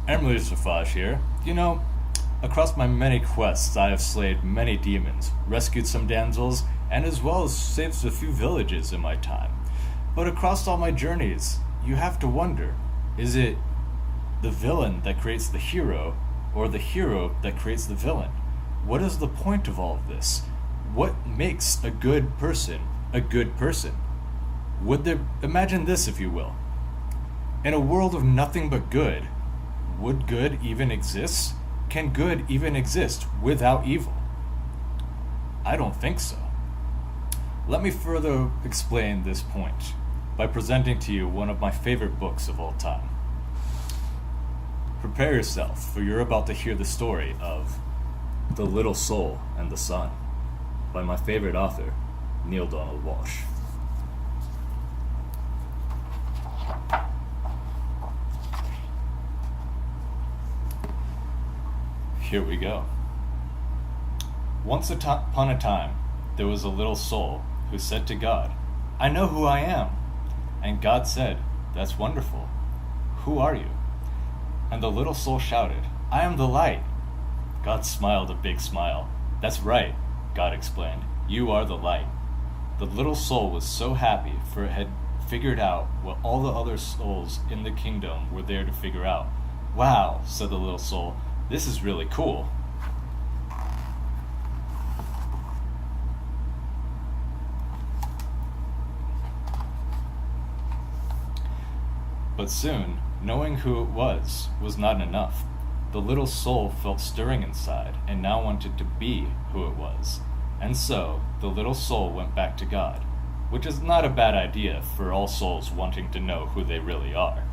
Emrys here. Across my many quests, I have slayed many demons, rescued some damsels, and as well as saved a few villages in my time. But across all my journeys, you have to wonder, is it the villain that creates the hero, or the hero that creates the villain? What is the point of all of this? What makes a good person a good person? Imagine this, if you will. In a world of nothing but good, would good even exist? Can good even exist without evil? I don't think so. Let me further explain this point by presenting to you one of my favorite books of all time. Prepare yourself, for you're about to hear the story of The Little Soul and the Sun by my favorite author, Neale Donald Walsch. Here we go. Once upon a time, there was a little soul who said to God, "I know who I am." And God said, "That's wonderful. Who are you?" And the little soul shouted, "I am the light." God smiled a big smile. "That's right," God explained. "You are the light." The little soul was so happy, for it had figured out what all the other souls in the kingdom were there to figure out. "Wow," said the little soul, "this is really cool." But soon, knowing who it was not enough. The little soul felt stirring inside and now wanted to be who it was. And so, the little soul went back to God, which is not a bad idea for all souls wanting to know who they really are,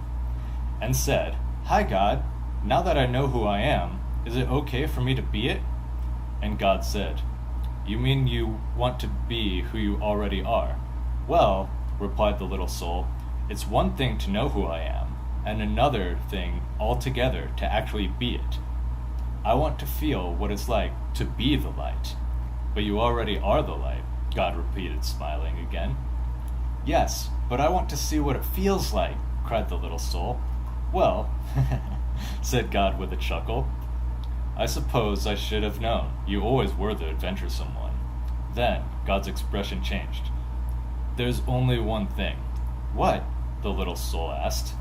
and said, "Hi God, now that I know who I am, is it okay for me to be it?" And God said, "You mean you want to be who you already are?" "Well," replied the little soul, "it's one thing to know who I am, and another thing altogether to actually be it. I want to feel what it's like to be the light." "But you already are the light," God repeated, smiling again. "Yes, but I want to see what it feels like," cried the little soul. "Well," said God with a chuckle, "I suppose I should have known. You always were the adventuresome one." Then God's expression changed. "There's only one thing." "What?" the little soul asked.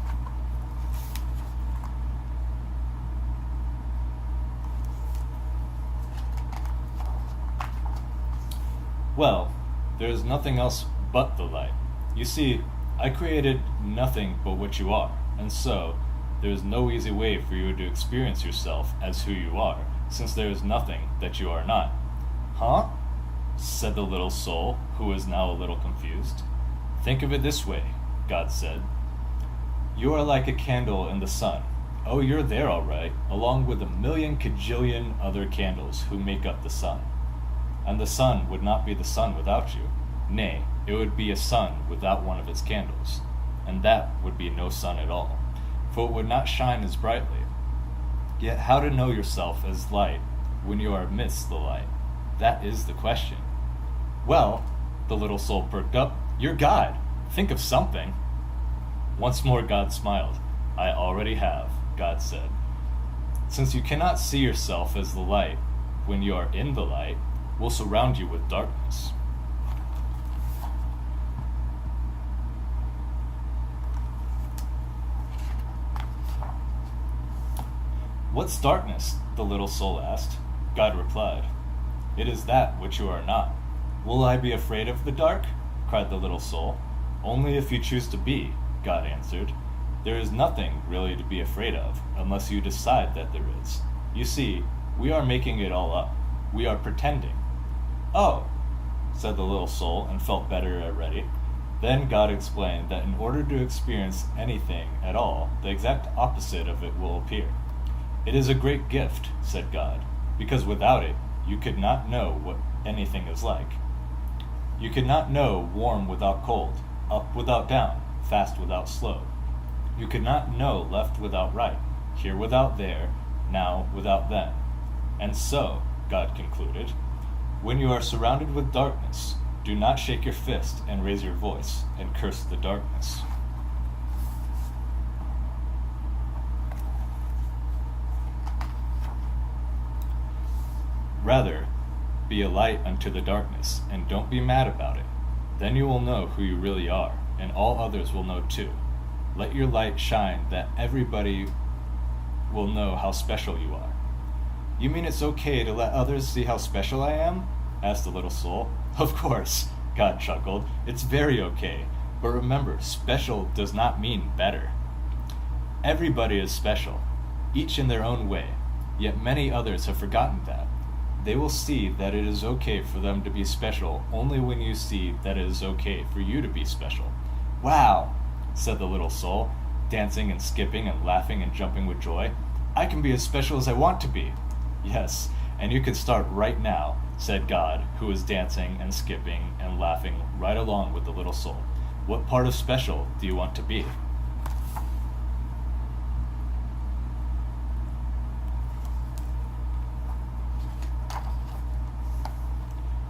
"Well, there is nothing else but the light. You see, I created nothing but what you are, and so there is no easy way for you to experience yourself as who you are, since there is nothing that you are not." "Huh?" said the little soul, who was now a little confused. "Think of it this way," God said. "You are like a candle in the sun. Oh, you're there all right, along with a million kajillion other candles who make up the sun. And the sun would not be the sun without you. Nay, it would be a sun without one of its candles. And that would be no sun at all, for it would not shine as brightly. Yet how to know yourself as light when you are amidst the light? That is the question." "Well," the little soul perked up, "you're God. Think of something." Once more God smiled. "I already have," God said. "Since you cannot see yourself as the light when you are in the light, we'll surround you with darkness." "What's darkness?" the little soul asked. God replied, "It is that which you are not." "Will I be afraid of the dark?" cried the little soul. "Only if you choose to be," God answered. "There is nothing really to be afraid of, unless you decide that there is. You see, we are making it all up. We are pretending." "Oh," said the little soul, and felt better already. Then God explained that in order to experience anything at all, the exact opposite of it will appear. "It is a great gift," said God, "because without it, you could not know what anything is like. You could not know warm without cold, up without down, fast without slow. You could not know left without right, here without there, now without then. And so," God concluded, "when you are surrounded with darkness, do not shake your fist and raise your voice and curse the darkness." Rather, be a light unto the darkness, and don't be mad about it. Then you will know who you really are, and all others will know too. Let your light shine that everybody will know how special you are. You mean it's okay to let others see how special I am? Asked the little soul. Of course, God chuckled. It's very okay. But remember, special does not mean better. Everybody is special, each in their own way, yet many others have forgotten that. They will see that it is okay for them to be special only when you see that it is okay for you to be special. Wow, said the little soul, dancing and skipping and laughing and jumping with joy. I can be as special as I want to be. Yes, and you can start right now, said God, who was dancing and skipping and laughing right along with the little soul. What part of special do you want to be?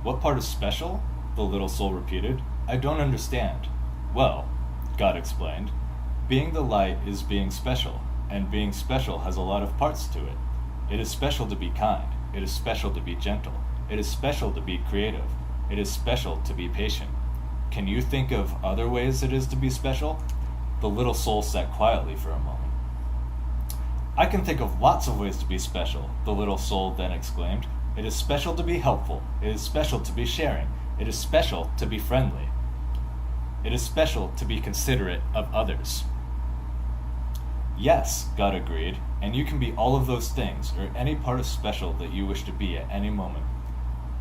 What part is special? The little soul repeated. I don't understand. Well, God explained, being the light is being special, and being special has a lot of parts to it. It is special to be kind. It is special to be gentle. It is special to be creative. It is special to be patient. Can you think of other ways it is to be special? The little soul sat quietly for a moment. I can think of lots of ways to be special, the little soul then exclaimed. It is special to be helpful. It is special to be sharing. It is special to be friendly. It is special to be considerate of others. Yes, God agreed, and you can be all of those things, or any part of special that you wish to be at any moment.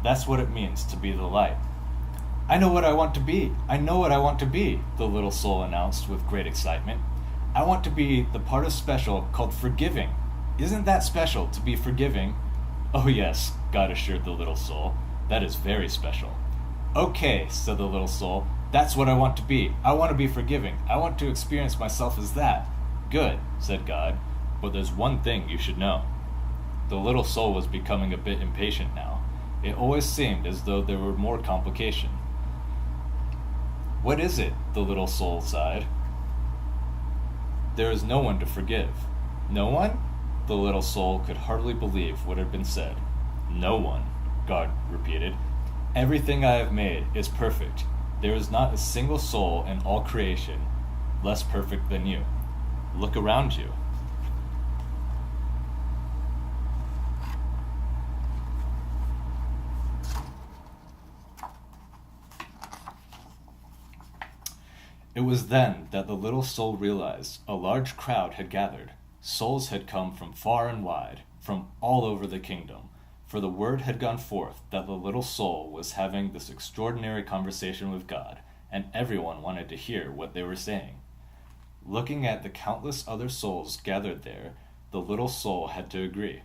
That's what it means to be the light. I know what I want to be. I know what I want to be, the little soul announced with great excitement. I want to be the part of special called forgiving. Isn't that special to be forgiving? Oh yes, God assured the little soul. That is very special. Okay, said the little soul. That's what I want to be. I want to be forgiving. I want to experience myself as that. Good, said God, but there's one thing you should know. The little soul was becoming a bit impatient now. It always seemed as though there were more complication. What is it? The little soul sighed. There is no one to forgive. No one? The little soul could hardly believe what had been said. No one, God repeated. Everything I have made is perfect. There is not a single soul in all creation less perfect than you. Look around you. It was then that the little soul realized a large crowd had gathered. Souls had come from far and wide, from all over the kingdom, for the word had gone forth that the little soul was having this extraordinary conversation with God, and everyone wanted to hear what they were saying. Looking at the countless other souls gathered there, the little soul had to agree.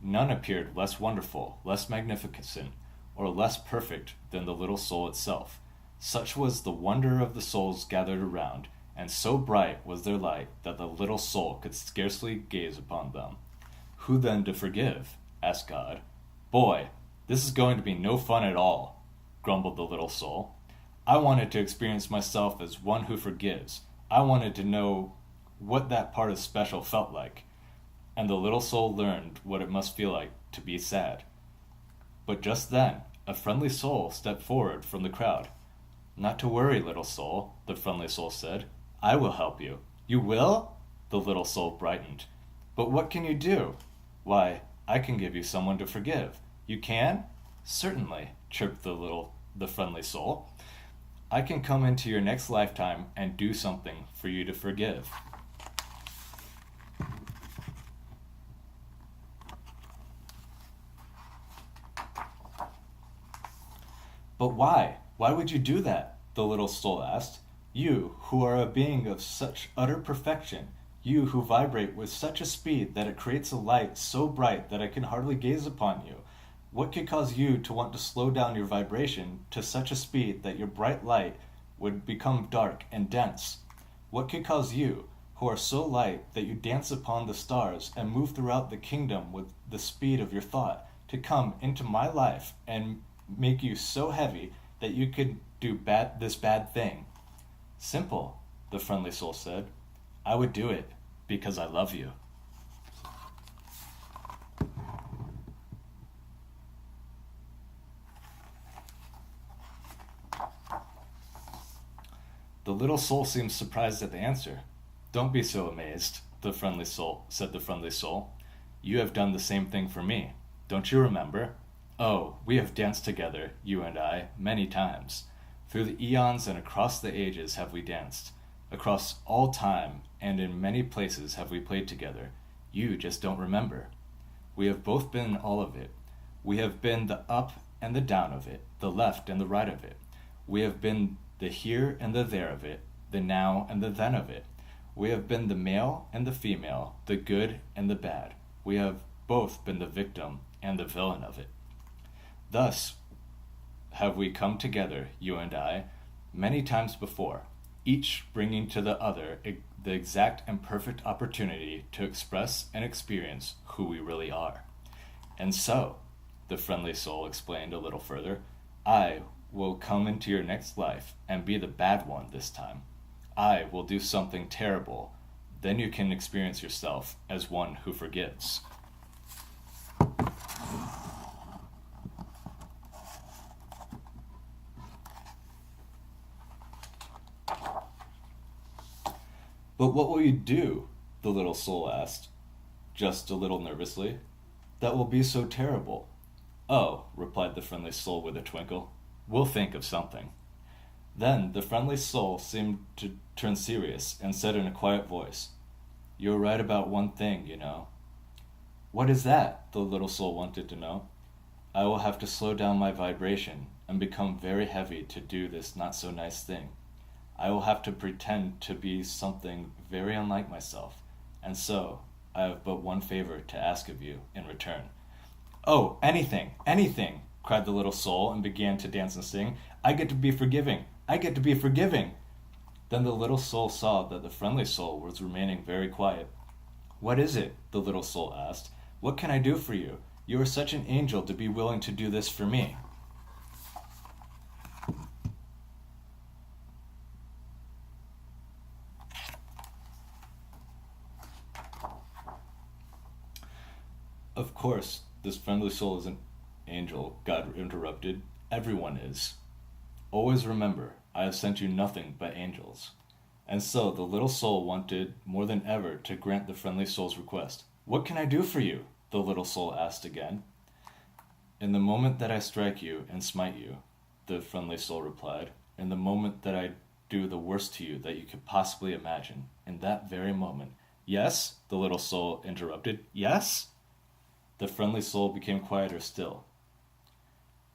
None appeared less wonderful, less magnificent, or less perfect than the little soul itself. Such was the wonder of the souls gathered around, and so bright was their light that the little soul could scarcely gaze upon them. Who then to forgive? Asked God. Boy, this is going to be no fun at all, grumbled the little soul. I wanted to experience myself as one who forgives. I wanted to know what that part of special felt like. And the little soul learned what it must feel like to be sad. But just then, a friendly soul stepped forward from the crowd. Not to worry, little soul, the friendly soul said. I will help you. You will? The little soul brightened. But what can you do? Why, I can give you someone to forgive. You can? Certainly, chirped the friendly soul. I can come into your next lifetime and do something for you to forgive. But why? Why would you do that? The little soul asked. You, who are a being of such utter perfection, you who vibrate with such a speed that it creates a light so bright that I can hardly gaze upon you. What could cause you to want to slow down your vibration to such a speed that your bright light would become dark and dense? What could cause you, who are so light that you dance upon the stars and move throughout the kingdom with the speed of your thought, to come into my life and make you so heavy that you could do this bad thing? Simple, the friendly soul said. I would do it because I love you. little soul seemed surprised at the answer. "Don't be so amazed," said the friendly soul. "You have done the same thing for me. Don't you remember? Oh, we have danced together, you and I, many times. Through the eons and across the ages have we danced. Across all time and in many places have we played together. You just don't remember. We have both been all of it. We have been the up and the down of it, the left and the right of it. We have been the here and the there of it, the now and the then of it. We have been the male and the female, the good and the bad. We have both been the victim and the villain of it. Thus have we come together, you and I, many times before, each bringing to the other the exact and perfect opportunity to express and experience who we really are. And so, the friendly soul explained a little further, I will come into your next life and be the bad one this time. I will do something terrible. Then you can experience yourself as one who forgives. But what will you do? The little soul asked, just a little nervously. That will be so terrible. Oh, replied the friendly soul with a twinkle. We'll think of something. Then the friendly soul seemed to turn serious and said in a quiet voice, You're right about one thing, you know. What is that? The little soul wanted to know. I will have to slow down my vibration and become very heavy to do this not so nice thing. I will have to pretend to be something very unlike myself, and so I have but one favor to ask of you in return. Oh, anything, anything, cried the little soul and began to dance and sing. I get to be forgiving. I get to be forgiving. Then the little soul saw that the friendly soul was remaining very quiet. What is it? The little soul asked. What can I do for you? You are such an angel to be willing to do this for me. Of course, this friendly soul is an angel, God interrupted. Everyone is. Always remember, I have sent you nothing but angels. And so the little soul wanted more than ever to grant the friendly soul's request. What can I do for you? The little soul asked again. In the moment that I strike you and smite you, the friendly soul replied, in the moment that I do the worst to you that you could possibly imagine, in that very moment. Yes? The little soul interrupted. Yes? The friendly soul became quieter still.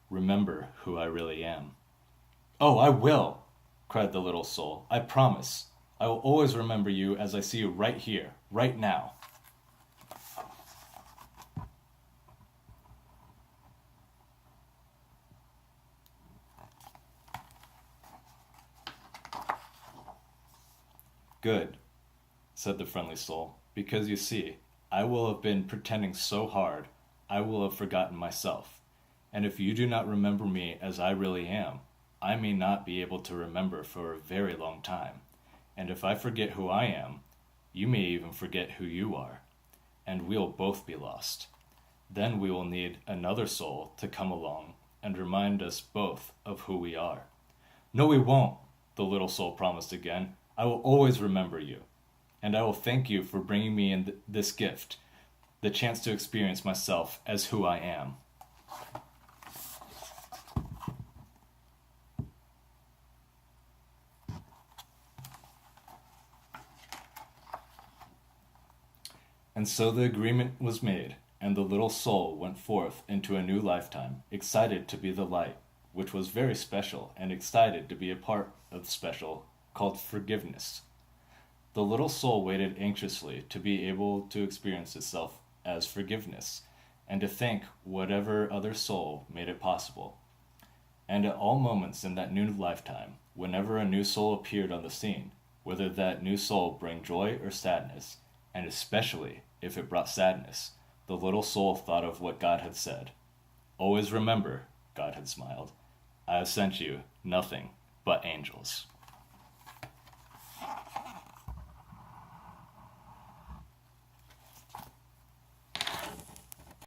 Remember who I really am. Oh, I will, cried the little soul. I promise. I will always remember you as I see you right here, right now. Good, said the friendly soul, because you see, I will have been pretending so hard, I will have forgotten myself. And if you do not remember me as I really am, I may not be able to remember for a very long time. And if I forget who I am, you may even forget who you are. And we'll both be lost. Then we will need another soul to come along and remind us both of who we are. No, we won't, the little soul promised again. I will always remember you. And I will thank you for bringing me in this gift, the chance to experience myself as who I am. And so the agreement was made, and the little soul went forth into a new lifetime, excited to be the light, which was very special, and excited to be a part of the special, called forgiveness. The little soul waited anxiously to be able to experience itself as forgiveness, and to thank whatever other soul made it possible. And at all moments in that new lifetime, whenever a new soul appeared on the scene, whether that new soul bring joy or sadness, and especially if it brought sadness, the little soul thought of what God had said. Always remember, God had smiled, I have sent you nothing but angels.